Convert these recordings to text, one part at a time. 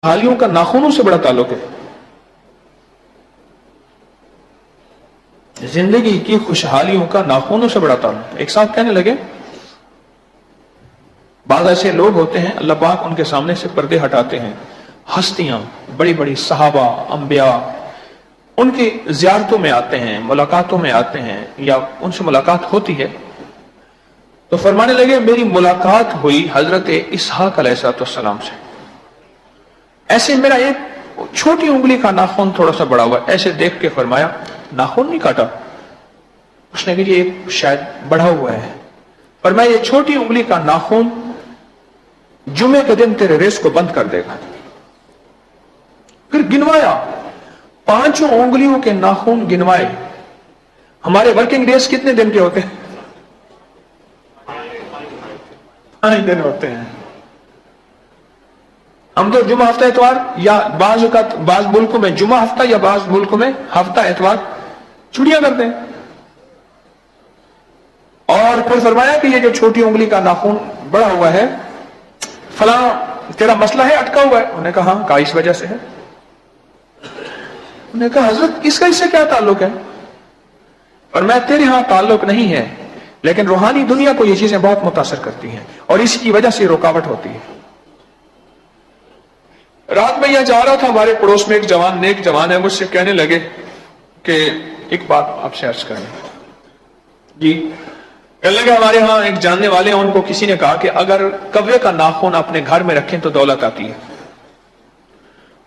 खुशहालियों का नाखूनों से बड़ा ताल्लुक है। जिंदगी की खुशहालियों का नाखूनों से बड़ा ताल्लुक है। एक साथ कहने लगे, बाद ऐसे लोग होते हैं अल्लाह पाक उनके सामने से पर्दे हटाते हैं, हस्तियां बड़ी बड़ी सहाबा अंबिया उनकी जियारतों में आते हैं, मुलाकातों में आते हैं या उनसे मुलाकात होती है तो फरमाने लगे मेरी मुलाकात हुई हजरत इसहाक अलैहिस्सलाम से। ऐसे मेरा एक छोटी उंगली का नाखून थोड़ा सा बड़ा हुआ, ऐसे देख के फरमाया नाखून नहीं काटा। उसने कहा ये शायद बढ़ा हुआ है। फरमाया ये छोटी उंगली का नाखून जुमे के दिन तेरे रेस को बंद कर देगा। फिर गिनवाया, 5 उंगलियों के नाखून गिनवाए। हमारे वर्किंग डेज कितने दिन के होते हैं? 5 दिन होते हैं। हम तो जुमा हफ्ता एतवार या बाज मुल्कों में जुमा हफ्ता या बाज मुल्कों में हफ्ता एतवार छुट्टियां करते हैं। और फिर फरमाया कि ये जो छोटी उंगली का नाखून बड़ा हुआ है, फला तेरा मसला है, अटका हुआ है। उन्होंने कहा हाँ, इस वजह से है। उन्होंने कहा हजरत इसका इससे क्या ताल्लुक है? और मैं तेरे यहां ताल्लुक नहीं है, लेकिन रूहानी दुनिया को ये चीजें बहुत मुतासर करती हैं और इसकी वजह से रुकावट होती है। रात में यहां जा रहा था, हमारे पड़ोस में एक जवान नेक जवान है, मुझसे कहने लगे कि एक बात आपसे अर्ज करें जी। कहने लगे हमारे यहां एक जानने वाले हैं, उनको किसी ने कहा कि अगर कव्वे का नाखून अपने घर में रखें तो दौलत आती है।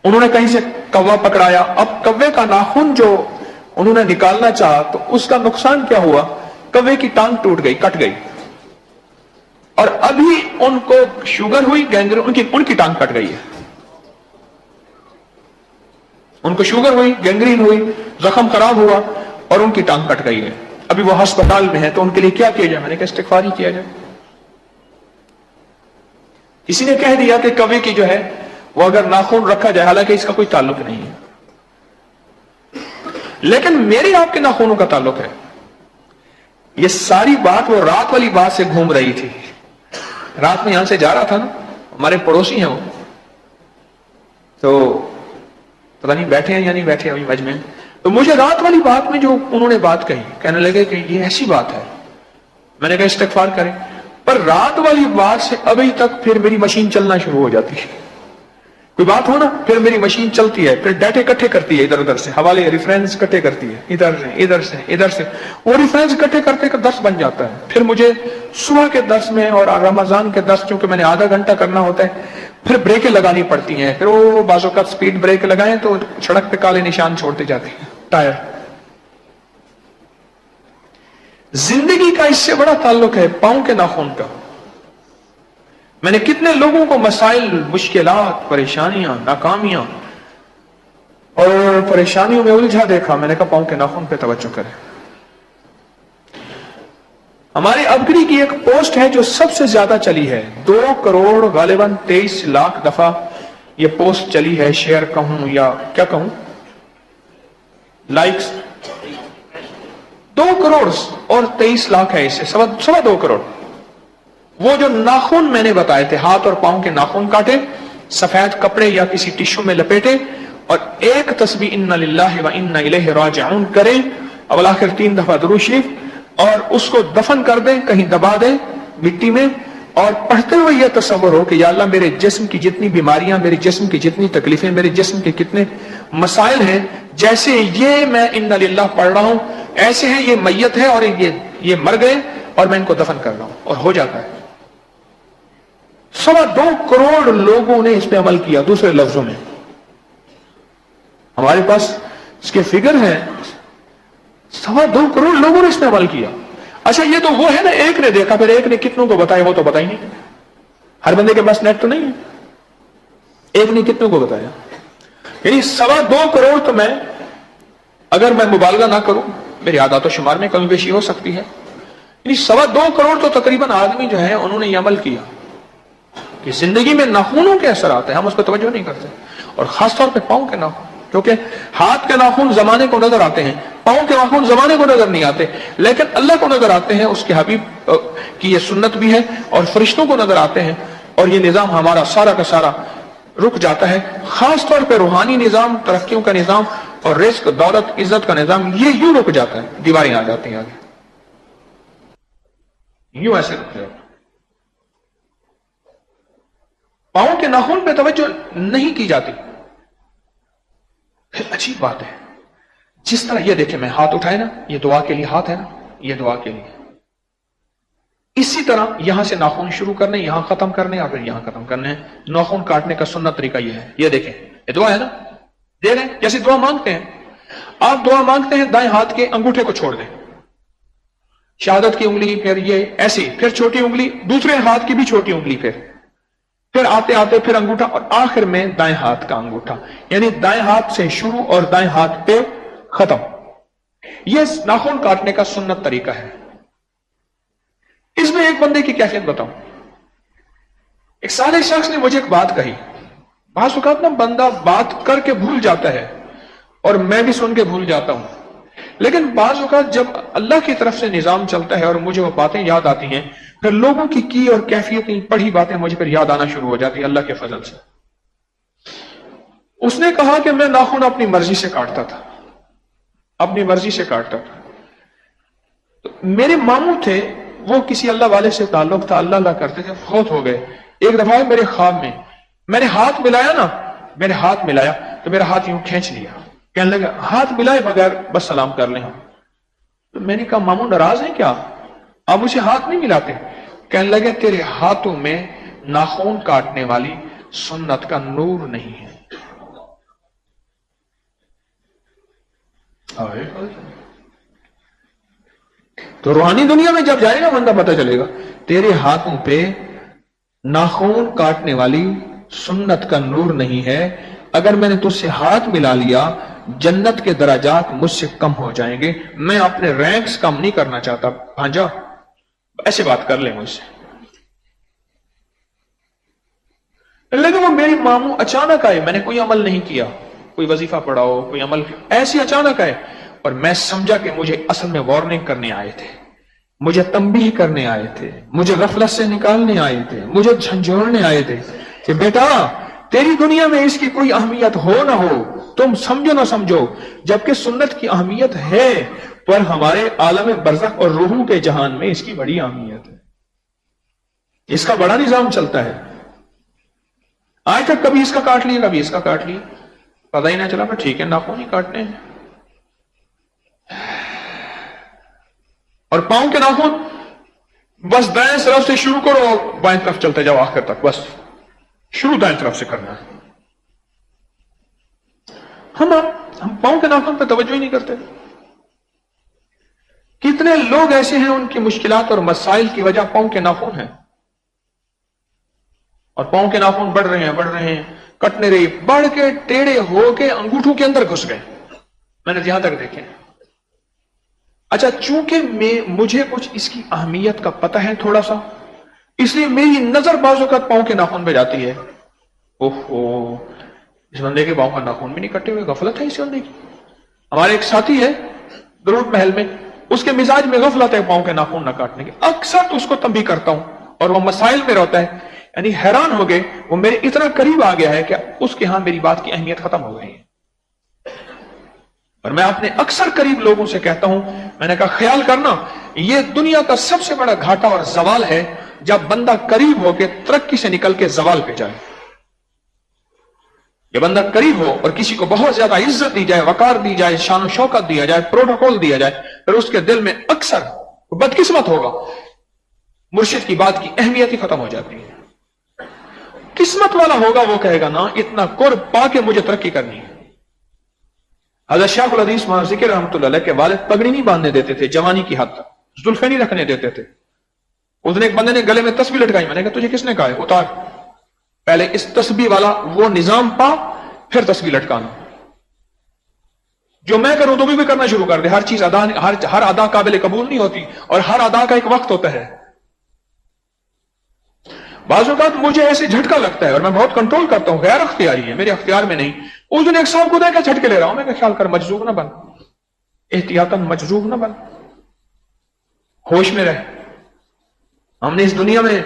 उन्होंने कहीं से कौवा पकड़ाया। अब कव्वे का नाखून जो उन्होंने निकालना चाहा तो उसका नुकसान क्या हुआ? कव्वे की टांग टूट गई, कट गई, और अभी उनको शुगर हुई, गैंग्रीन, उनकी टांग कट गई है। उनको शुगर हुई, गैंग्रीन हुई, जख्म खराब हुआ और उनकी टांग कट गई है। अभी वो अस्पताल में है, तो उनके लिए क्या किया जाए? मैंने कहा इस्तिग़फ़ार ही किया जाए। किसी ने कह दिया कि कव्वे की जो है वो अगर नाखून रखा जाए, हालांकि इसका कोई ताल्लुक नहीं है, लेकिन मेरे आपके नाखूनों का ताल्लुक है। ये सारी बात वो रात वाली बात से घूम रही थी। रात में यहां से जा रहा था ना, हमारे पड़ोसी हैं वो, तो पता नहीं बैठे हैं या नहीं बैठे अभी मजमे में, तो मुझे रात वाली बात में जो उन्होंने बात कही, कहने लगे कि ये ऐसी बात है। मैंने कहा इस्तिग़फ़ार करें, पर रात वाली बात से अभी तक फिर मेरी मशीन चलना शुरू हो जाती है। कोई बात हो ना, फिर मेरी मशीन चलती है, फिर डाटे इकट्ठे करती है, इधर उधर से हवाले रेफरेंस इकट्ठे करती है, इधर से इधर से इधर से, वो रेफरेंस इकट्ठे करते कर दर्स बन जाता है। फिर मुझे सुबह के दर्स में और रमजान के दर्स, चूंकि मैंने आधा घंटा करना होता है, फिर ब्रेकें लगानी पड़ती हैं। फिर वो बाजू का स्पीड ब्रेक लगाएं तो सड़क पे काले निशान छोड़ते जाते हैं टायर। जिंदगी का इससे बड़ा ताल्लुक है पांव के नाखून का। मैंने कितने लोगों को मसाइल, मुश्किलात, परेशानियां, नाकामियां और परेशानियों में उलझा देखा। मैंने कहा पांव के नाखून पे तवज्जो करें। हमारे अबगरी की एक पोस्ट है जो सबसे ज्यादा चली है, 2 करोड़ गालिबन 23 लाख दफा ये पोस्ट चली है। शेयर कहूं या क्या कहूं, लाइक्स 2 करोड़ और 23 लाख है, इसे 2.25 करोड़। वो जो नाखून मैंने बताए थे, हाथ और पांव के नाखून काटे, सफेद कपड़े या किसी टिश्यू में लपेटे और एक तस्बीह इन्ना लिल्लाहि व इन्ना इलैहि राजिऊन करें, अवल आखिर 3 दफा दुरूद शरीफ, और उसको दफन कर दें, कहीं दबा दें मिट्टी में, और पढ़ते हुए यह तसव्वुर हो कि या अल्लाह मेरे जिस्म की जितनी बीमारियां, मेरे जिस्म की जितनी तकलीफें, मेरे जिस्म के कितने मसाइल हैं, जैसे ये मैं इन्ना लिल्लाह पढ़ रहा हूं, ऐसे है ये मैयत है और ये मर गए और मैं इनको दफन कर रहा हूं, और हो जाता है। 2.25 करोड़ लोगों ने इस पे अमल किया। दूसरे लफ्जों में हमारे पास इसके फिगर हैं, 2.25 करोड़ लोगों ने इसमें अमल किया। अच्छा, ये तो वो है ना, एक ने देखा, फिर एक ने कितनों को बताया, वो तो बता ही नहीं। हर बंदे के पास नेट तो नहीं है, एक ने कितनों को बताया। यानी 2.25 करोड़ तो मैं, अगर मैं मुबालगा ना करूं, मेरी आदत शुमार में कमी बेशी हो सकती है, यानी 2.25 करोड़ तो तकरीबन आदमी जो है उन्होंने ये अमल किया कि जिंदगी में नाखूनों के असर आते हैं, हम उसको तवज्जो नहीं करते। और खासतौर पे पांव के नाखून, क्योंकि हाथ के नाखून जमाने को नजर आते हैं, पांव के नाखून जमाने को नजर नहीं आते, लेकिन अल्लाह को नजर आते हैं, उसके हबीब की ये सुन्नत भी है और फरिश्तों को नजर आते हैं। और ये निजाम हमारा सारा का सारा رک جاتا ہے. خاص طور پہ روحانی نظام، ترقیوں کا نظام اور رزق، دولت، عزت کا نظام یہ یوں رک جاتا ہے، دیواریں آ جاتی ہیں آگے، یوں ایسے رک جاتا ہے. پاؤں کے ناخن پہ توجہ نہیں کی جاتی. پھر عجیب بات ہے، جس طرح یہ دیکھیں میں ہاتھ اٹھائے نا، یہ دعا کے لیے ہاتھ ہے نا، یہ دعا کے لیے. اسی طرح یہاں سے ناخن شروع کرنے، یہاں ختم کرنے اور پھر یہاں ختم کرنے. ناخن کاٹنے کا سنت طریقہ یہ ہے. یہ دیکھیں یہ دعا ہے نا، دے رہے ہیں جیسے دعا مانگتے ہیں. آپ دعا مانگتے ہیں دائیں ہاتھ کے انگوٹھے کو چھوڑ دیں، شہادت کی انگلی، پھر یہ ایسی، پھر چھوٹی انگلی، دوسرے ہاتھ کی بھی چھوٹی انگلی، پھر آتے آتے پھر انگوٹھا اور آخر میں دائیں ہاتھ کا انگوٹھا. یعنی دائیں ہاتھ سے شروع اور دائیں ہاتھ پہ ختم. یہ ناخن کاٹنے کا سنت طریقہ ہے. اس میں ایک بندے کی کیفیت بتاؤں. ایک صالح شخص نے مجھے ایک بات کہی. بعض اوقات نا بندہ بات کر کے بھول جاتا ہے اور میں بھی سن کے بھول جاتا ہوں، لیکن بعض اوقات جب اللہ کی طرف سے نظام چلتا ہے اور مجھے وہ باتیں یاد آتی ہیں، پھر لوگوں کی اور کیفیتیں پڑھی باتیں مجھے پھر یاد آنا شروع ہو جاتی ہیں اللہ کے فضل سے. اس نے کہا کہ میں ناخن اپنی مرضی سے کاٹتا تھا، اپنی مرضی سے کاٹتا تھا. تو میرے ماموں تھے، وہ کسی اللہ والے سے تعلق تھا، اللہ اللہ کرتے تھے، فوت ہو گئے. ایک دفعہ میرے خواب میں میں نے ہاتھ ملایا نا، میں نے ہاتھ ملایا تو میرا ہاتھ یوں کھینچ لیا. کہنے لگا ہاتھ ملائے بغیر بس سلام کر لیں ہم. تو میں نے کہا ماموں ناراض ہیں کیا، آپ مجھے ہاتھ نہیں ملاتے؟ کہنے لگے تیرے ہاتھوں میں ناخن کاٹنے والی سنت کا نور نہیں ہے. تو روحانی دنیا میں جب جائے گا بندہ پتہ چلے گا تیرے ہاتھوں پہ ناخن کاٹنے والی سنت کا نور نہیں ہے. اگر میں نے تجھ سے ہاتھ ملا لیا جنت کے درجات مجھ سے کم ہو جائیں گے. میں اپنے رینکس کم نہیں کرنا چاہتا بھانجا، ایسے بات کر لیں مجھ سے. لیکن وہ میری ماموں اچانک آئے، میں نے کوئی عمل نہیں کیا، کوئی وظیفہ پڑھاؤ، کوئی عمل ایسی اچانک آئے، اور میں سمجھا کہ مجھے اصل میں وارننگ کرنے آئے تھے، مجھے تنبیہ کرنے آئے تھے، مجھے غفلت سے نکالنے آئے تھے، مجھے جھنجھوڑنے آئے تھے کہ بیٹا تیری دنیا میں اس کی کوئی اہمیت ہو نہ ہو، تم سمجھو نہ سمجھو، جبکہ سنت کی اہمیت ہے، پر ہمارے عالم برزخ اور روحوں کے جہان میں اس کی بڑی اہمیت ہے، اس کا بڑا نظام چلتا ہے. آج تک کبھی اس کا کاٹ لیا، کبھی اس کا کاٹ لیا، پتہ ہی نہ چلا. پھر ٹھیک ہے ناخن ہی کاٹنے ہیں. اور پاؤں کے ناخن بس دائیں طرف سے شروع کرو اور بائیں طرف چلتے جاؤ آخر تک، بس شروع دائیں طرف سے کرنا ہے. ہم پاؤں کے ناخن پہ توجہ ہی نہیں کرتے. کتنے لوگ ایسے ہیں ان کی مشکلات اور مسائل کی وجہ پاؤں کے ناخن ہیں، اور پاؤں کے ناخن بڑھ رہے ہیں کٹنے رہی، بڑھ کے ٹیڑے ہو کے انگوٹھوں کے اندر گھس گئے. میں نے یہاں تک دیکھے. اچھا چونکہ مجھے کچھ اس کی اہمیت کا پتہ ہے تھوڑا سا، اس لیے میری نظر بعض اوقات پاؤں کے ناخن پہ جاتی ہے. اوہو اس بندے کے پاؤں کا ناخن بھی نہیں کٹے ہوئے، غفلت ہے اس بندے کی. ہمارے ایک ساتھی ہے درود محل میں، اس کے مزاج میں غفلت ہے پاؤں کے ناخن نہ کاٹنے کی. اکثر اس کو تنبیہ کرتا ہوں اور وہ مسائل میں رہتا ہے، یعنی حیران ہو گئے، وہ میرے اتنا قریب آ گیا ہے کہ اس کے ہاں میری بات کی اہمیت ختم ہو گئی ہے. اور میں اپنے اکثر قریب لوگوں سے کہتا ہوں، میں نے کہا خیال کرنا یہ دنیا کا سب سے بڑا گھاٹا اور زوال ہے جب بندہ قریب ہو کے ترقی سے نکل کے زوال پہ جائے. یہ بندہ قریب ہو اور کسی کو بہت زیادہ عزت دی جائے، وقار دی جائے، شان و شوکت دیا جائے، پروٹوکول دیا جائے، پھر اس کے دل میں اکثر بدقسمت ہوگا مرشد کی بات کی اہمیت ہی ختم ہو جاتی ہے. قسمت والا ہوگا وہ کہے گا نا اتنا قرب پا کے مجھے ترقی کرنی ہے. حضرت شیخ الحدیث مولانا ذکر رحمۃ اللہ علیہ کے والد پگڑی نہیں باندھنے دیتے تھے جوانی کی حد تک، زلفیں نہیں رکھنے دیتے تھے. اس نے ایک بندے نے گلے میں تسبیح لٹکائی، میں نے کہا تجھے کس نے کہا ہے اتار، پہلے اس تسبیح والا وہ نظام پا پھر تسبیح لٹکانا. جو میں کروں تو بھی کرنا شروع کر دے. ہر چیز ادا، ہر ادا قابل قبول نہیں ہوتی اور ہر ادا کا ایک وقت ہوتا ہے. بعض اوقات مجھے ایسے جھٹکا لگتا ہے اور میں بہت کنٹرول کرتا ہوں، غیر اختیاری ہے، میرے اختیار میں نہیں. اس دن ایک صاحب کو دیکھا جھٹکے لے رہا ہوں، میں خیال کر مجذوب نہ بن، احتیاطاً مجذوب نہ بن، ہوش میں رہ. ہم نے اس دنیا میں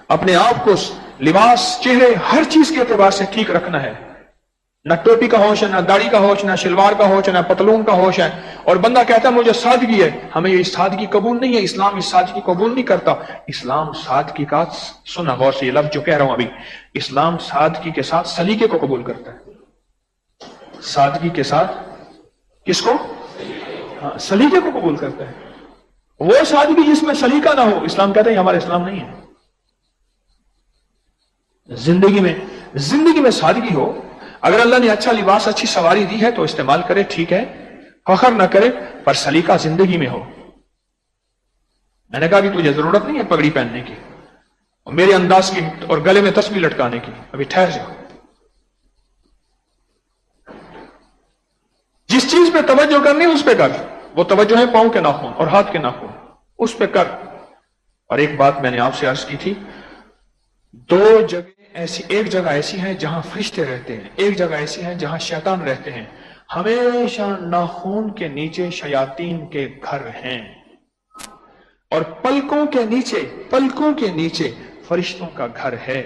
اپنے آپ کو लिबास, चेहरे, हर चीज के एतबार से ठीक रखना है। न टोपी का होश है, न दाढ़ी का होश, न शलवार का होश है, न पतलून का होश है। और बंदा कहता है मुझे सादगी है, हमें ये सादगी कबूल नहीं है, इस्लाम इस सादगी कबूल नहीं करता। इस्लाम सादगी का, सुना गौर से ये लफ्ज जो कह रहा हूं अभी, इस्लाम सादगी के साथ सलीके को कबूल करता है। सादगी के साथ किसको? हाँ, सलीके को कबूल करता है। वो सादगी जिसमें सलीका ना हो, इस्लाम कहता है हमारा इस्लाम नहीं है। जिंदगी में सादगी हो। अगर अल्लाह ने अच्छा लिबास, अच्छी सवारी दी है तो इस्तेमाल करे, ठीक है, फखर ना करे, पर सलीका जिंदगी में हो। मैंने कहा कि तुझे जरूरत नहीं है पगड़ी पहनने की और मेरे अंदाज की और गले में तस्बीह लटकाने की, अभी ठहर जाओ। जिस चीज पे तवज्जो करनी है उस पे कर। वो तवज्जो है पांव के नाखून और हाथ के नाखून, उस पे कर। और एक बात मैंने आपसे अर्ज की थी, दो जगह ऐसी, एक जगह ऐसी है जहां फरिश्ते रहते हैं, एक जगह ऐसी है जहां शैतान रहते हैं। हमेशा नाखून के नीचे शयातीन के घर हैं और पलकों के नीचे फरिश्तों का घर है।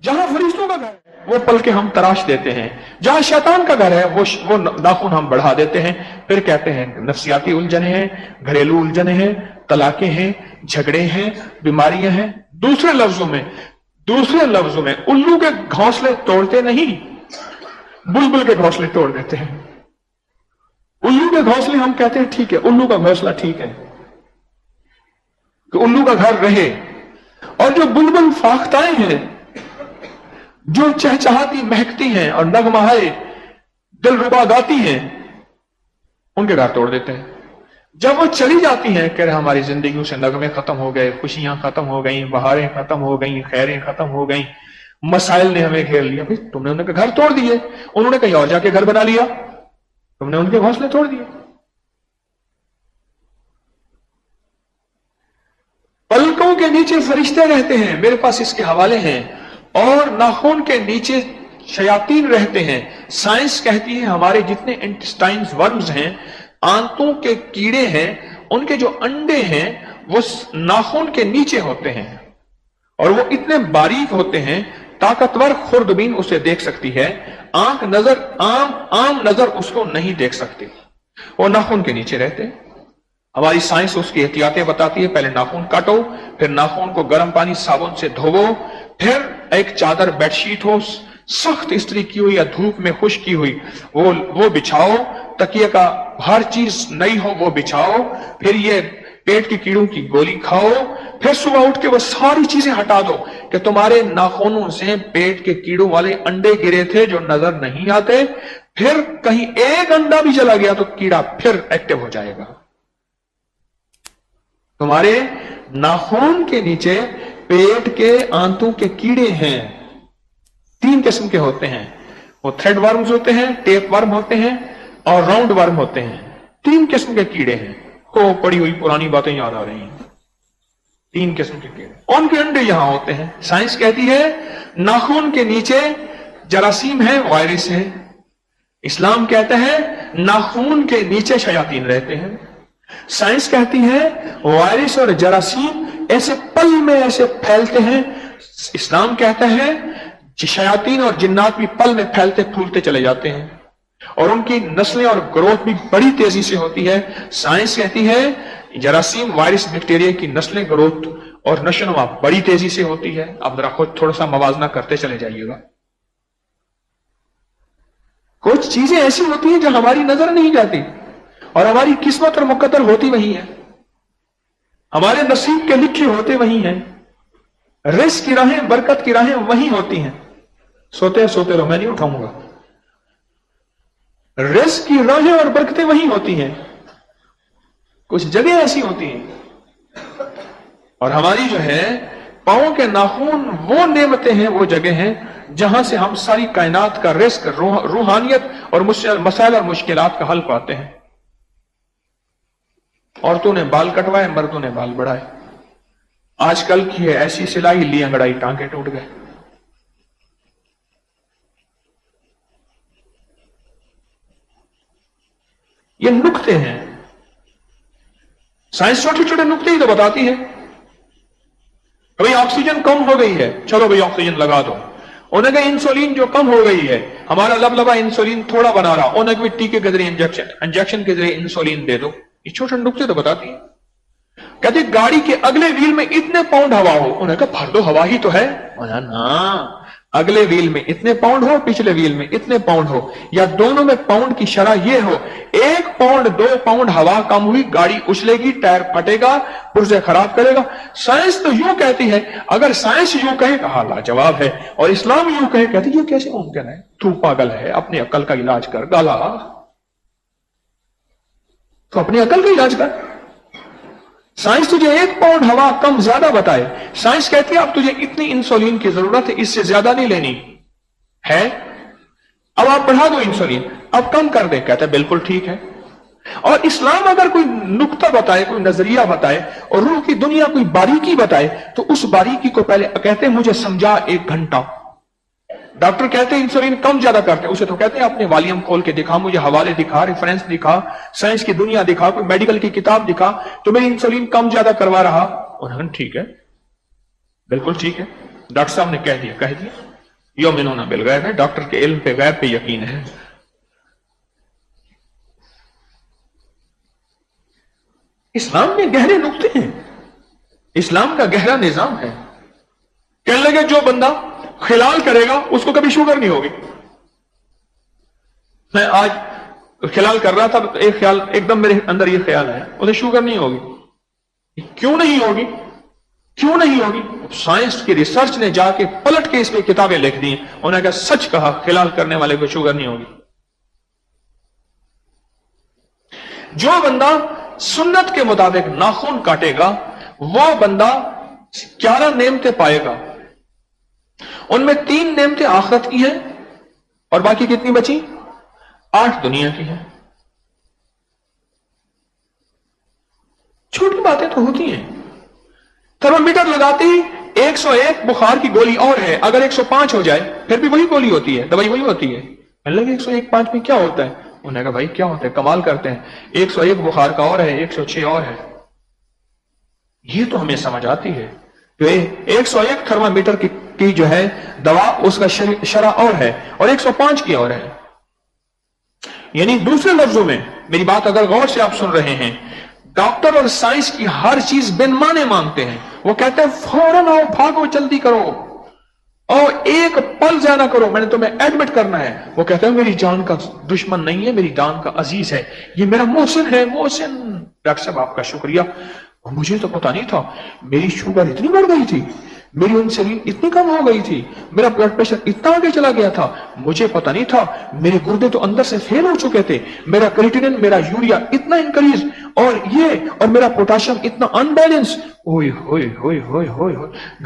जहां फरिश्तों का घर है वो पलके हम तराश देते हैं, जहां शैतान का घर है वो नाखून हम बढ़ा देते हैं। फिर कहते हैं नफ्सियाती उलझने हैं, घरेलू उलझने हैं, तलाकें हैं, झगड़े हैं, बीमारियां हैं। दूसरे लफ्जों में उल्लू के घोंसले तोड़ते नहीं, बुलबुल के घोंसले तोड़ देते हैं। उल्लू के घोंसले हम कहते हैं ठीक है, उल्लू का घोंसला ठीक है कि उल्लू का घर रहे। और जो बुलबुल फाख्ताएं हैं, जो चहचहाती महकती हैं और नगमाए दिलरुबा गाती हैं, उनके घर तोड़ देते हैं। जब वो चली जाती हैं, कह रहे हमारी जिंदगियों से नगमे खत्म हो गए, खुशियां खत्म हो गई, बहारें खत्म हो गई, खैरें खत्म हो गई, मसाइल ने हमें घेर लिया। भाई तुमने उनके घर तोड़ दिए, उन्होंने कहीं और जाके घर बना लिया, तुमने उनके घोंसले तोड़ दिए। पलकों के नीचे फरिश्ते रहते हैं, मेरे पास इसके हवाले हैं, और नाखून के नीचे शयातीन रहते हैं। साइंस कहती है हमारे जितने इंटेस्टाइन्स वर्म्स हैं, आंतों के कीड़े हैं, उनके जो अंडे हैं वो नाखून के नीचे होते हैं और वो इतने बारीक होते हैं, ताकतवर खुर्दबीन उसे देख सकती है, आम नजर उसको नहीं देख सकती। वो नाखून के नीचे रहते हैं। हमारी साइंस उसकी एहतियातें बताती है, पहले नाखून काटो, फिर नाखून को गर्म पानी साबुन से धोवो, फिर एक चादर बेडशीट हो सख्त इस्त्री की हुई या धूप में खुश की हुई वो बिछाओ, तकिए का हर चीज नई हो वो बिछाओ, फिर ये पेट की कीड़ों की गोली खाओ, फिर सुबह उठ के वो सारी चीजें हटा दो कि तुम्हारे नाखूनों से पेट के कीड़ों वाले अंडे गिरे थे जो नजर नहीं आते। फिर कहीं एक अंडा भी चला गया तो कीड़ा फिर एक्टिव हो जाएगा। तुम्हारे नाखून के नीचे पेट के आंतों के कीड़े हैं, 3 किस्म के होते हैं। वो थ्रेड वर्म्स होते हैं, टेप वर्म होते हैं और राउंड वर्म होते हैं। 3 किस्म के कीड़े हैं। को पड़ी हुई पुरानी बातें याद आ रही हैं। 3 किस्म के कीड़े, उनके अंडे यहां होते हैं। साइंस कहती है नाखून के नीचे जरासीम है, वायरस है। इस्लाम कहता है नाखून के नीचे शयातीन रहते हैं। साइंस कहती है वायरस और जरासीम ऐसे पल में ऐसे फैलते हैं। इस्लाम कहता है शयातीन और जिन्नात भी पल में फैलते फूलते चले जाते हैं और उनकी नस्लें और ग्रोथ भी बड़ी तेजी से होती है। साइंस कहती है जरासीम, वायरस, बैक्टीरिया की नस्लें, ग्रोथ और नशोनुमा बड़ी तेजी से होती है। आप जरा खुद थोड़ा सा मवाजना करते चले जाइएगा। कुछ चीजें ऐसी होती हैं जो हमारी नजर नहीं जाती और हमारी किस्मत और मुकद्दर होती वही है, हमारे नसीब के लिखे होते वही हैं। रिस्क की राहें, बरकत की राहें वही होती हैं। सोते सोते रहो, मैं नहीं उठाऊंगा। रिस्क की राहें और बरकतें वही होती हैं। कुछ जगह ऐसी होती हैं और हमारी जो है पांव के नाखून वो नेमतें हैं, वो जगह हैं जहां से हम सारी कायनात का रिस्क, रूहानियत और मसाइल और मुश्किलात का हल पाते हैं। औरतों ने बाल कटवाए, मर्दों ने बाल बढ़ाए। आजकल की है ऐसी सिलाई, ली अंगड़ाई, टांके टूट गए। ये नुक्ते हैं। साइंस छोटे छोटे नुक्ते ही तो बताती है। भाई ऑक्सीजन कम हो गई है, चलो भाई ऑक्सीजन लगा दो। उन्हें कहा इंसुलिन जो कम हो गई है, हमारा लबलबा इंसुलिन थोड़ा बना रहा, उन्हें भी टीके के जरिए इंजेक्शन के जरिए इंसुलिन दे दो। ये छोटे नुक्ते तो बताती है। कहते गाड़ी के अगले व्हील में इतने पाउंड हवा हो, उन्हें कहा भर दो, हवा ही तो है। ना, अगले व्हील में इतने पाउंड हो, पिछले व्हील में इतने पाउंड हो, या दोनों में पाउंड की शरह ये हो, 1 पाउंड 2 पाउंड हवा कम हुई, गाड़ी उछलेगी, टायर फटेगा, पुर्जे खराब करेगा। साइंस तो यूं कहती है, अगर साइंस यूं कहे कहा लाजवाब है, और इस्लाम यूं कहे कहती ये कैसे मुमकिन है, तू पागल है, अपनी अक्ल का इलाज कर। गाला तो अपनी अक्ल का इलाज कर। साइंस तुझे 1 पाउंड हवा कम ज्यादा बताए, साइंस कहती है अब तुझे इतनी इंसुलिन की जरूरत है, इससे ज्यादा नहीं लेनी है, अब आप बढ़ा दो इंसुलिन, अब कम कर दे। कहता है बिल्कुल ठीक है। और इस्लाम अगर कोई नुक्ता बताए, कोई नजरिया बताए, और रूह की दुनिया कोई बारीकी बताए, तो उस बारीकी को पहले कहते हैं मुझे समझा 1 घंटा। डॉक्टर कहते हैं इंसुलिन कम ज्यादा करते हैं, उसे तो कहते हैं अपने वॉल्यूम खोल के दिखा, मुझे हवाले दिखा, रेफरेंस दिखा, साइंस की दुनिया दिखा, कोई मेडिकल की किताब दिखा, तो मेरी इंसुलिन कम ज्यादा करवा रहा। उन्होंने ठीक है, बिल्कुल ठीक है, डॉक्टर साहब ने कह दिया यौमिनूना बिल गैब है, डॉक्टर के इल्म पे गैब पे यकीन है। इस्लाम में गहरे नुक्ते हैं, इस्लाम का गहरा निजाम है। कहने लगे जो बंदा खिलाल करेगा उसको कभी शुगर नहीं होगी। मैं आज खिलाल कर रहा था तो एक ख्याल एकदम मेरे अंदर ये ख्याल आया, उसे शुगर नहीं होगी। क्यों नहीं होगी, क्यों नहीं होगी? साइंस की रिसर्च ने जाके पलट के इस पे किताबें लिख दी, उन्होंने कहा सच कहा, खिलाल करने वाले को शुगर नहीं होगी। जो बंदा सुन्नत के मुताबिक नाखून काटेगा वो बंदा 11 नेमतें पाएगा। उनमें 3 नेमतें आखिरत की हैं और बाकी कितनी बची? 8 दुनिया की हैं। छोटी बातें तो होती हैं। थर्मामीटर लगाते ही 101 बुखार की गोली और है, अगर 105 हो जाए फिर भी वही गोली होती है, दवाई वही होती है। मैंने लगे 101-5 में क्या होता है? उन्होंने कहा भाई क्या होता है, कमाल करते हैं, 101 बुखार का और है, 106 और है। ये तो हमें समझ आती है। तो 101 थर्मामीटर की जो है दवा उसका शरह और है और 105 की और है। यानी दूसरे लफ्जों में मेरी बात अगर गौर से आप सुन रहे हैं, डॉक्टर और साइंस की हर चीज बिन माने मांगते हैं। वो कहते हैं फौरन आओ, भागो, जल्दी करो और एक पल ज्यादा करो, मैंने तुम्हें एडमिट करना है। वो कहते हैं मेरी जान का दुश्मन नहीं है, मेरी जान का अजीज है, ये मेरा मोहसिन है, मोहसिन। डॉक्टर साहब आपका शुक्रिया, मुझे तो पता नहीं था मेरी शुगर इतनी बढ़ गई थी, मेरी इंसुलिन इतनी कम हो गई थी, मेरा ब्लड प्रेशर इतना आगे चला गया था, मुझे पता नहीं था, मेरे गुर्दे तो अंदर से फेल हो चुके थे, मेरा क्रिएटिनिन, मेरा यूरिया इतना इंक्रीज, और ये और मेरा पोटाशियम इतना अनबैलेंस। ओए होए होए होए होए,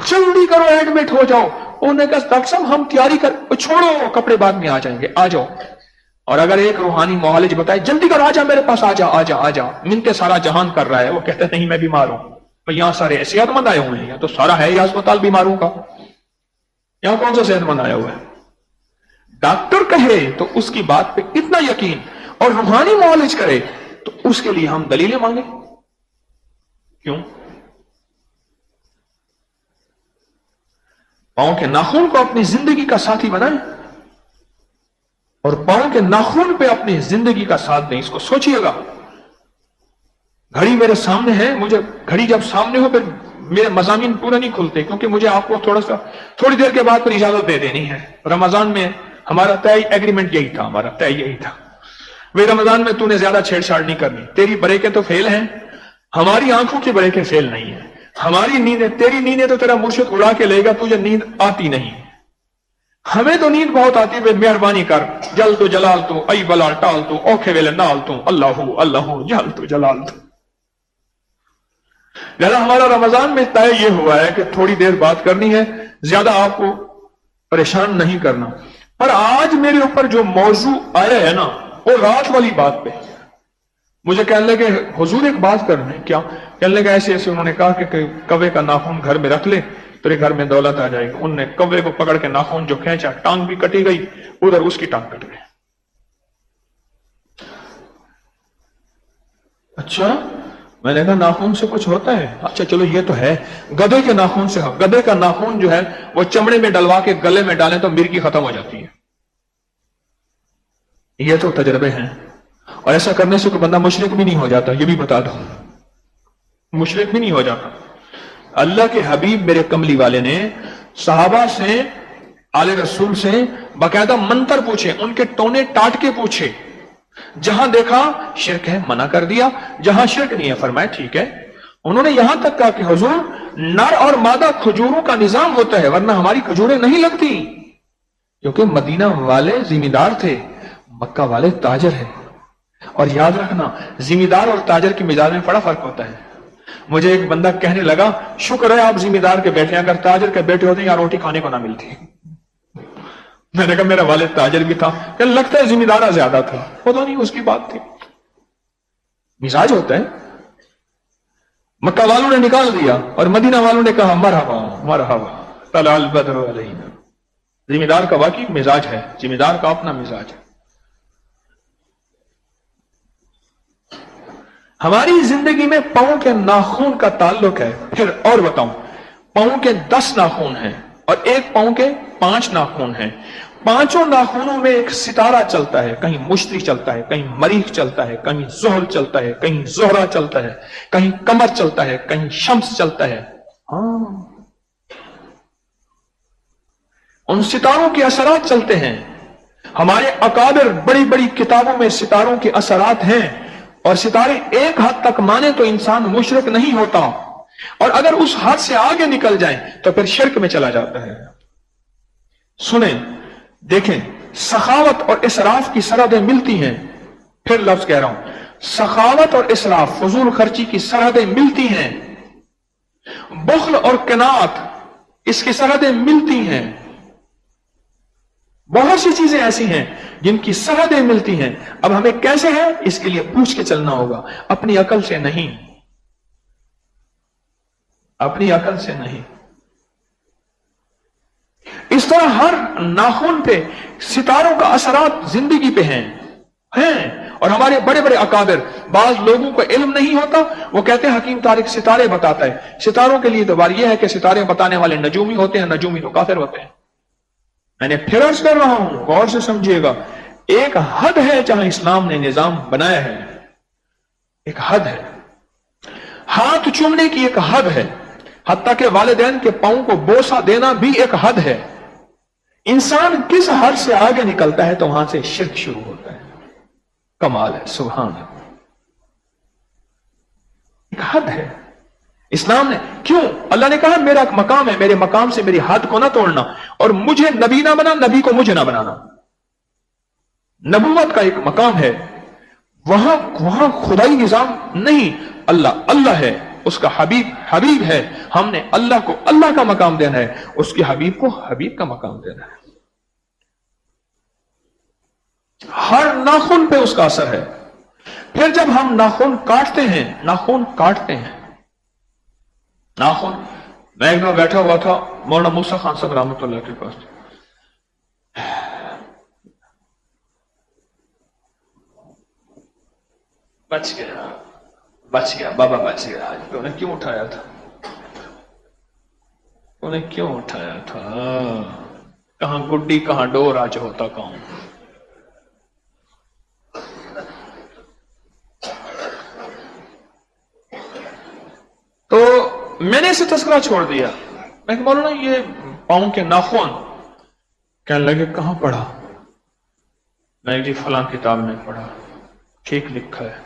जल्दी करो, एडमिट हो जाओ। उन्होंने कहा डॉक्टर साहब हम तैयारी कर, छोड़ो कपड़े बाद में आ जाएंगे, आ जाओ। और अगर एक रूहानी मुआलिज बताए जल्दी कर, आजा मेरे पास, आजा आजा आजा, मिनते सारा जहान कर रहा है, वो कहते नहीं मैं बीमार हूं। यहां सारे सेहतमंद आए हुए हैं, यहाँ तो सारा है या अस्पताल बीमारों का, यहां कौन सा सेहतमंद आया हुआ है? डॉक्टर कहे तो उसकी बात पे इतना यकीन, और रूहानी मुआलिज करे तो उसके लिए हम दलीलें मांगे क्यों? पांव के नाखून को अपनी जिंदगी का साथी बनाए और पांव के नाखून पे अपनी जिंदगी का साथ दें। इसको सोचिएगा। घड़ी मेरे सामने है, मुझे घड़ी जब सामने हो फिर मेरे मजामीन पूरे नहीं खुलते, क्योंकि मुझे आपको थोड़ी देर के बाद फिर इजाजत दे देनी है। रमजान में हमारा तय एग्रीमेंट यही था, हमारा तय यही था, वे रमजान में तूने ज्यादा छेड़छाड़ नहीं करनी, तेरी ब्रेकें तो फेल हैं, हमारी आंखों की ब्रेकें फेल नहीं है, हमारी नींदें, तेरी नींदें तो तेरा मुर्शिद उड़ा के लेगा, तुझे नींद आती नहीं, हमें तो नींद बहुत आती है, मेहरबानी कर, जल तो जलाल तू, आई बलाल टाल तू, औखे वेले नाल तू, अल्लाह अल्लाह जल तो जलाल तू। ज्यादा हमारा रमजान में तय ये हुआ है कि थोड़ी देर बात करनी है, ज्यादा आपको परेशान नहीं करना। पर आज मेरे ऊपर जो मौजू आया है ना, वो रात वाली बात पे मुझे कहने लगे हुजूर एक बात करना है। क्या? कहने लगे ऐसे ऐसे उन्होंने कहा कि कौवे का नाखून घर में रख ले, तेरे घर में दौलत आ जाएगी। उनने कौवे को पकड़ के नाखून जो खींचा, टांग भी कटी गई, उधर उसकी टांग कट गई। अच्छा, میں نے کہا ناخون سے کچھ ہوتا ہے؟ اچھا چلو یہ تو ہے، گدھے کے ناخون سے، گدھے کا ناخون جو ہے وہ چمڑے میں ڈلوا کے گلے میں ڈالیں تو مرگی ختم ہو جاتی ہے. یہ تو تجربے ہیں. اور ایسا کرنے سے کوئی بندہ مشرک بھی نہیں ہو جاتا، یہ بھی بتا دو، مشرک بھی نہیں ہو جاتا. اللہ کے حبیب میرے کملی والے نے صحابہ سے، آل رسول سے باقاعدہ منتر پوچھے، ان کے ٹونے ٹاٹ کے پوچھے. جہاں دیکھا شرک ہے منع کر دیا، جہاں شرک نہیں ہے فرمایا ٹھیک ہے. انہوں نے یہاں تک کہا کہ حضور نر اور مادہ کھجوروں کا نظام ہوتا ہے، ورنہ ہماری کھجوریں نہیں لگتی. کیونکہ مدینہ والے ذمہ دار تھے، مکہ والے تاجر ہیں. اور یاد رکھنا ذمہ دار اور تاجر کی مزاج میں بڑا فرق ہوتا ہے. مجھے ایک بندہ کہنے لگا شکر ہے آپ ذمہ دار کے بیٹے، اگر تاجر کے بیٹے ہوتے یا روٹی کھانے کو نہ ملتی. میں نے کہا میرا والد تاجر بھی تھا، کہ لگتا ہے ذمہ دارہ زیادہ تھا، پتہ نہیں اس کی بات تھی. مزاج ہوتا ہے. مکہ والوں نے نکال دیا اور مدینہ والوں نے کہا مرحبا مرحبا طلع البدر علینا. ذمہ دار کا واقعی مزاج ہے، ذمہ دار کا اپنا مزاج ہے. ہماری زندگی میں پاؤں کے ناخون کا تعلق ہے. پھر اور بتاؤں، پاؤں کے 10 ناخون ہیں اور ایک پاؤں کے 5 ناخون ہیں. پانچوں ناخونوں میں ایک ستارہ چلتا ہے، کہیں مشتری چلتا ہے، کہیں مریخ چلتا ہے، کہیں زحل چلتا ہے، کہیں زہرہ چلتا ہے، کہیں قمر چلتا ہے، کہیں شمس چلتا ہے. ہاں ان ستاروں کے اثرات چلتے ہیں. ہمارے اکابر بڑی بڑی کتابوں میں ستاروں کے اثرات ہیں. اور ستارے ایک حد تک مانے تو انسان مشرک نہیں ہوتا، اور اگر اس حد سے آگے نکل جائیں تو پھر شرک میں چلا جاتا ہے. سنیں دیکھیں، سخاوت اور اسراف کی سرحدیں ملتی ہیں. پھر لفظ کہہ رہا ہوں، سخاوت اور اسراف، فضول خرچی کی سرحدیں ملتی ہیں. بخل اور قناعت، اس کی سرحدیں ملتی ہیں. بہت سی چیزیں ایسی ہیں جن کی سرحدیں ملتی ہیں. اب ہمیں کیسے ہے اس کے لیے پوچھ کے چلنا ہوگا، اپنی عقل سے نہیں، اپنی عقل سے نہیں. اس طرح ہر ناخن پہ ستاروں کا اثرات زندگی پہ ہیں. اور ہمارے بڑے بڑے اکابر، بعض لوگوں کو علم نہیں ہوتا، وہ کہتے ہیں حکیم طارق ستارے بتاتا ہے. ستاروں کے لیے تو بات یہ ہے کہ ستارے بتانے والے نجومی ہوتے ہیں، نجومی تو کافر ہوتے ہیں. میں نے پھر عرض کر رہا ہوں، غور سے سمجھیے گا، ایک حد ہے جہاں اسلام نے نظام بنایا ہے. ایک حد ہے. ہاتھ چومنے کی ایک حد ہے، حتیٰ کہ والدین کے پاؤں کو بوسہ دینا بھی ایک حد ہے. انسان کس حد سے آگے نکلتا ہے تو وہاں سے شرک شروع ہوتا ہے. کمال ہے، سبحان اللہ. ایک حد ہے. اسلام نے کیوں؟ اللہ نے کہا میرا مقام ہے، میرے مقام سے میری حد کو نہ توڑنا، اور مجھے نبی نہ بنا، نبی کو مجھے نہ بنانا. نبوت کا ایک مقام ہے، وہاں خدائی نظام نہیں. اللہ اللہ ہے، اس کا حبیب حبیب ہے. ہم نے اللہ کو اللہ کا مقام دینا ہے، اس کے حبیب کو حبیب کا مقام دینا ہے. ہر ناخن پہ اس کا اثر ہے. پھر جب ہم ناخن کاٹتے ہیں، ناخن، میں ایک دن بیٹھا ہوا تھا مولانا موسیٰ خان صاحب رحمۃ اللہ کے پاس. بچ گیا بابا، بچ گیا. انہیں کیوں اٹھایا تھا؟ کہاں گڈی کہاں ڈور، آج ہوتا کہاں. تو میں نے اسے تذکرہ چھوڑ دیا. میں کہ مولانا یہ پاؤں کے ناخن، کہنے لگے کہاں پڑھا؟ میں جی فلاں کتاب میں پڑھا. ٹھیک لکھا ہے.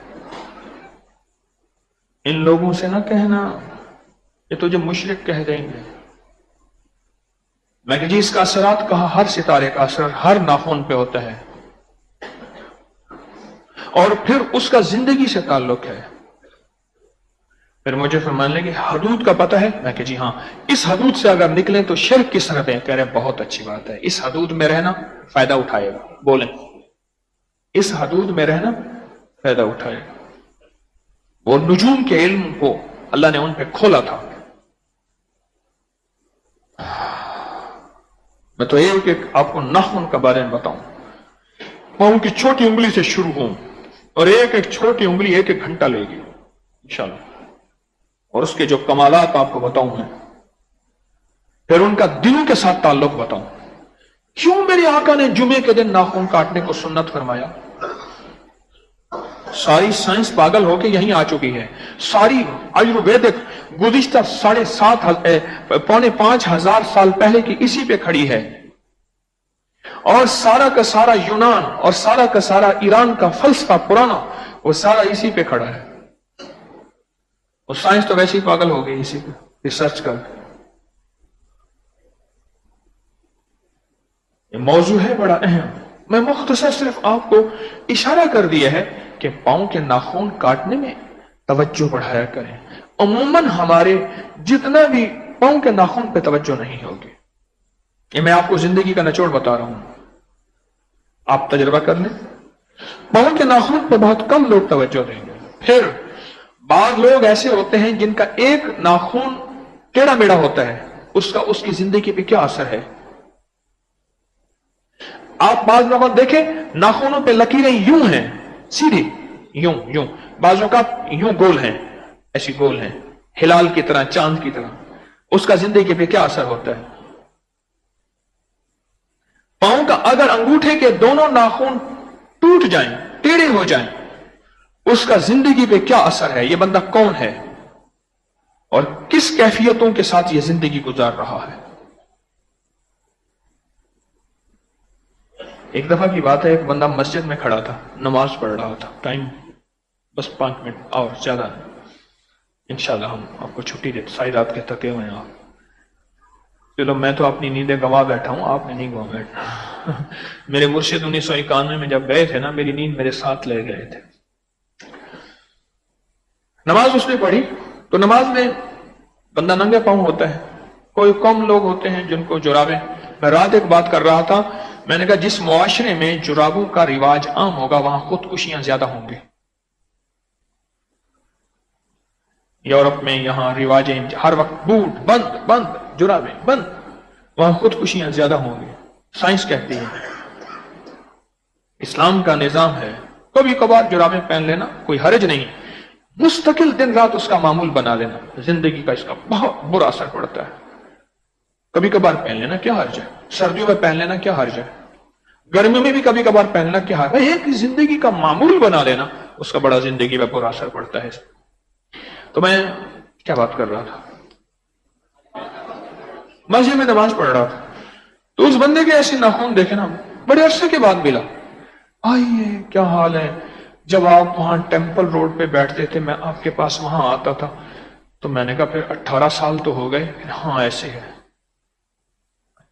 ان لوگوں سے نہ کہنا یہ تجھے مشرک کہہ دیں گے. میں کہ جی اس کا اثرات کہا، ہر ستارے کا اثر ہر ناخن پہ ہوتا ہے، اور پھر اس کا زندگی سے تعلق ہے. پھر مجھے فرمانے لگے حدود کا پتہ ہے؟ میں کہ جی ہاں. اس حدود سے اگر نکلیں تو شرک کی سرحدیں. کہہ رہے بہت اچھی بات ہے، اس حدود میں رہنا فائدہ اٹھائے گا. بولیں، اس حدود میں رہنا فائدہ اٹھائے گا. وہ نجوم کے علم کو اللہ نے ان پہ کھولا تھا. میں تو ایک آپ کو ناخن کا بارے میں بتاؤں. پاؤں کی چھوٹی انگلی سے شروع ہوں اور ایک چھوٹی انگلی 1 گھنٹہ لے گی. انشاءاللہ، اور اس کے جو کمالات آپ کو بتاؤں میں، پھر ان کا دلوں کے ساتھ تعلق بتاؤں. کیوں میرے آقا نے جمعے کے دن ناخن کاٹنے کو سنت فرمایا؟ ساری سائنس پاگل ہو کے یہیں آ چکی ہے. ساری آیورویدک گزشتہ 4,500 سال پہلے کی اسی پہ کھڑی ہے، اور سارا کا سارا یونان اور سارا کا سارا ایران کا فلسفہ پرانا، وہ سارا اسی پہ کھڑا ہے. اور سائنس تو ویسے ہی پاگل ہو گئی اسی پہ ریسرچ کر کے. یہ موضوع ہے بڑا اہم. میں مختصر صرف آپ کو اشارہ کر دیا ہے کہ پاؤں کے ناخن کاٹنے میں توجہ بڑھایا کریں. عموماً ہمارے جتنا بھی پاؤں کے ناخن پہ توجہ نہیں ہوگی. یہ میں آپ کو زندگی کا نچوڑ بتا رہا ہوں، آپ تجربہ کر لیں. پاؤں کے ناخن پہ بہت کم لوگ توجہ دیں گے. پھر بعض لوگ ایسے ہوتے ہیں جن کا ایک ناخن ٹیڑھا میڑھا ہوتا ہے، اس کی زندگی پہ کیا اثر ہے. آپ بعض لوگوں کو دیکھیں ناخنوں پہ لکیریں یوں ہیں، سیدھی یوں یوں، بعضوں کا یوں گول ہیں، ایسی گول ہیں، ہلال کی طرح، چاند کی طرح. اس کا زندگی پہ کیا اثر ہوتا ہے؟ پاؤں کا اگر انگوٹھے کے دونوں ناخن ٹوٹ جائیں، ٹیڑھے ہو جائیں، اس کا زندگی پہ کیا اثر ہے؟ یہ بندہ کون ہے اور کس کیفیتوں کے ساتھ یہ زندگی گزار رہا ہے. ایک دفعہ کی بات ہے، ایک بندہ مسجد میں کھڑا تھا، نماز پڑھ رہا تھا. ٹائم بس 5 منٹ اور زیادہ. انشاءاللہ ہم آپ کو چھٹی دیتے، شاید آپ کے تھکے ہوئے ہیں آپ. چلو میں تو اپنی نیندیں گنوا بیٹھا ہوں، آپ نے نہیں گنوا بیٹھا. میرے مرشد 1991 میں جب گئے تھے نا، میری نیند میرے ساتھ لے گئے تھے. نماز اس نے پڑھی تو نماز میں بندہ ننگے پاؤں ہوتا ہے. کوئی کم لوگ ہوتے ہیں جن کو جرابیں. میں رات ایک بات کر رہا تھا، میں نے کہا جس معاشرے میں جرابوں کا رواج عام ہوگا وہاں خودکشیاں زیادہ ہوں گی. یورپ میں یہاں رواجیں ہر وقت بوٹ بند بند، جرابیں بند، وہاں خودکشیاں زیادہ ہوں گی. سائنس کہتی ہے، اسلام کا نظام ہے کبھی کبھار جرابیں پہن لینا کوئی حرج نہیں، مستقل دن رات اس کا معمول بنا لینا زندگی کا اس کا بہت برا اثر پڑتا ہے. کبھی کبھار پہن لینا کیا حرج ہے، سردیوں میں پہن لینا کیا حرج ہے، گرمیوں میں بھی کبھی کبھار پہننا کیا حرج ہے. ایک زندگی کا معمول بنا لینا اس کا بڑا زندگی میں برا اثر پڑتا ہے. تو میں کیا بات کر رہا تھا، مسجد میں نماز پڑھ رہا تھا تو اس بندے کے ایسے ناخن دیکھے نا، بڑے عرصے کے بعد ملا. آئیے کیا حال ہے، جب آپ وہاں ٹیمپل روڈ پہ بیٹھتے تھے میں آپ کے پاس وہاں آتا تھا. تو میں نے کہا پھر 18 سال تو ہو گئے. ہاں ایسے ہے.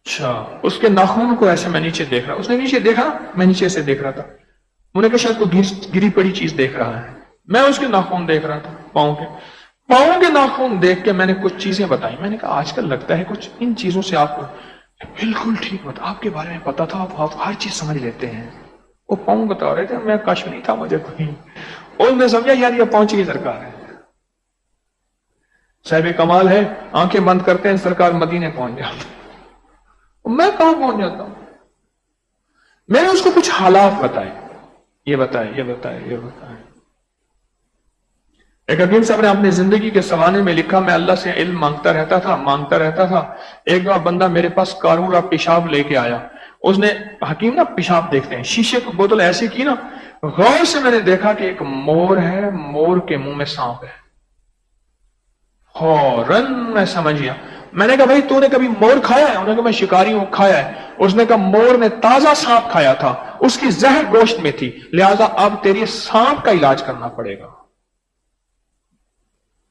اچھا، اس کے ناخن کو ایسے میں نیچے دیکھ رہا، اس نے نیچے دیکھا، میں نیچے سے دیکھ رہا تھا. انہوں نے کہا شاید کوئی گری پڑی چیز دیکھ رہا ہے. میں اس کے ناخن دیکھ رہا تھا، پاؤں کے ناخن دیکھ کے میں نے کچھ چیزیں بتائی. میں نے کہا آج کل لگتا ہے کچھ ان چیزوں سے آپ کو بالکل ٹھیک بتا، آپ کے بارے میں پتا تھا، آپ ہر چیز سمجھ لیتے ہیں. وہ پاؤں بتا رہے تھے، میں کش نہیں تھا مجھے کوئی. اور میں سمجھا یار یہ پہنچ کی سرکار ہے، صاحب کمال ہے. آنکھیں بند کرتے ہیں سرکار مدینے پہنچ جاتے. میں کہاں پہنچ جاتا ہوں. میں نے اس کو کچھ حالات بتائے، یہ بتائے یہ بتائے یہ بتائے. ایک حکیم صاحب نے اپنی زندگی کے سوانے میں لکھا، میں اللہ سے علم مانگتا رہتا تھا. ایک بار بندہ میرے پاس قارورہ پیشاب لے کے آیا. اس نے، حکیم نا پیشاب دیکھتے ہیں، شیشے کو بوتل ایسی کی نا، غور سے میں نے دیکھا کہ ایک مور ہے، مور کے منہ میں سانپ ہے. فوراً میں سمجھ گیا. میں نے کہا بھائی تو نے کبھی مور کھایا ہے؟ انہوں نے کہا میں شکاری ہوں، کھایا ہے. اس نے کہا مور نے تازہ سانپ کھایا تھا، اس کی زہر گوشت میں تھی، لہذا اب تیری سانپ کا علاج کرنا پڑے گا.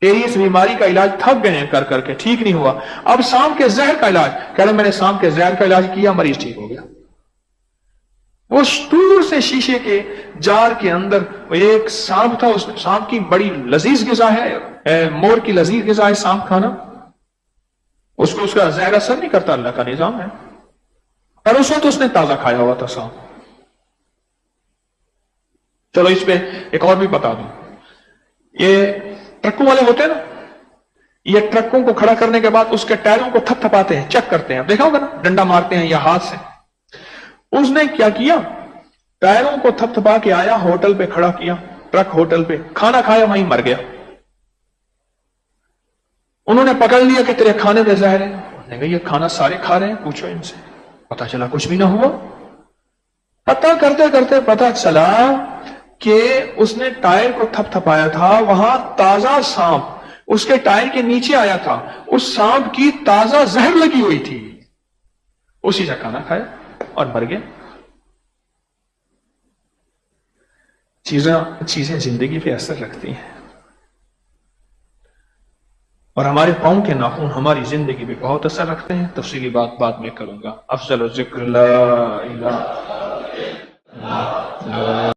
تیری اس بیماری کا علاج تھک گئے ہیں کر کر کے، ٹھیک نہیں ہوا، اب سانپ کے زہر کا علاج. کہہ رہے میں نے سانپ کے زہر کا علاج کیا، مریض ٹھیک ہو گیا. وہ دور سے شیشے کے جار کے اندر ایک سانپ تھا. اس سانپ کی بڑی لذیذ غذا ہے، مور کی لذیذ غذا ہے سانپ کھانا. اس کو اس کا زہر اثر نہیں کرتا، اللہ کا نظام ہے. اور اس وقت اس نے تازہ کھایا ہوا تھا سانپ. چلو اس پہ ایک اور بھی بتا دوں. یہ ٹرکوں والے ہوتے ہیں نا، یہ ٹرکوں کو کھڑا کرنے کے بعد اس کے ٹائروں کو تھپ تھپاتے ہیں، چیک کرتے ہیں، دیکھا ہوگا نا، ڈنڈا مارتے ہیں یا ہاتھ سے. اس نے کیا کیا، ٹائروں کو تھپ تھپا کے آیا، ہوٹل پہ کھڑا کیا، ٹرک ہوٹل پہ کھانا کھایا، وہیں مر گیا. انہوں نے پکڑ لیا کہ تیرے کھانے میں زہر ہے. انہوں نے کہا یہ کھانا سارے کھا رہے ہیں, پوچھو ان سے. پتا چلا کچھ بھی نہ ہوا. پتا کرتے کرتے پتا چلا کہ اس نے ٹائر کو تھپ تھپایا تھا, وہاں تازہ سانپ اس کے ٹائر کے نیچے آیا تھا, اس سانپ کی تازہ زہر لگی ہوئی تھی, اسی سے کھانا کھایا اور مر گیا. چیزیں زندگی پہ اثر رکھتی ہیں, اور ہمارے پاؤں کے ناخن ہماری زندگی پہ بہت اثر رکھتے ہیں. تفصیلی بات بعد میں کروں گا. افضل الذکر لا الہ